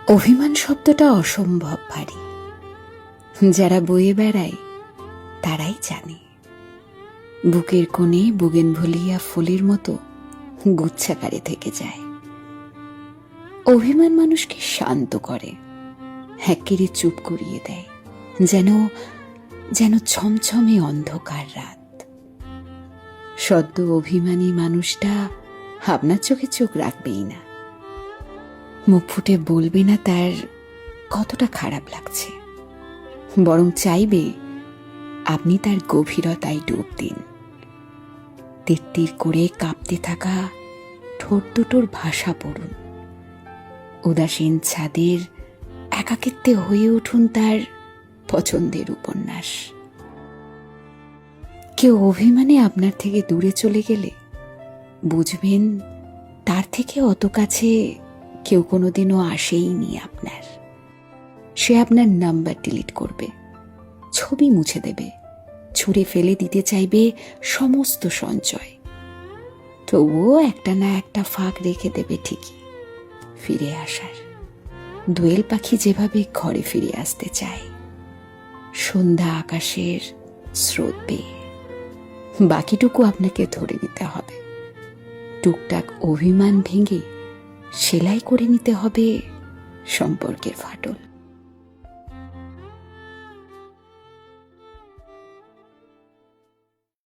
অভিমান শব্দটা অসম্ভব ভারী। যারা বয়ে বেড়ায় তারাই জানে। বুকের কোণে বুগেনভেলিয়া ফুলের মতো গুচ্ছাকারে থেকে যায়। অভিমান মানুষকে শান্ত করে, হ্যাকেরে চুপ করিয়ে দেয়, যেন যেন ছমছমে অন্ধকার রাত। সদ্য অভিমানী মানুষটা আপনার চোখে চোখ রাখবেই না, মুখ ফুটে বলবে না তার কতটা খারাপ লাগছে, বরং চাইবে আপনি তার গভীরতায় ডুব দিন। তিরতির করে কাঁপতে থাকা ঠোঁট দুটোর ভাষা পড়ুন। উদাসীন ছাদের একাকিত্বে হয়ে উঠুন তার পছন্দের উপন্যাস। কেউ অভিমানে আপনার থেকে দূরে চলে গেলে বুঝবেন তার থেকে অত কাছে কেউ কোনোদিনও আসেইনি আপনার। সে আপনার নাম্বার ডিলিট করবে, ছবি মুছে দেবে, ছুঁড়ে ফেলে দিতে চাইবে সমস্ত সঞ্চয়। তবুও একটা না একটা ফাঁক রেখে দেবে ঠিকই ফিরে আসার। দোয়েল পাখি যেভাবে ঘরে ফিরে আসতে চায় সন্ধ্যা আকাশের স্রোত পেয়ে, বাকিটুকু আপনাকে ধরে নিতে হবে। টুকটাক অভিমান ভেঙে সেলাই করে নিতে হবে সম্পর্কের ফাটল।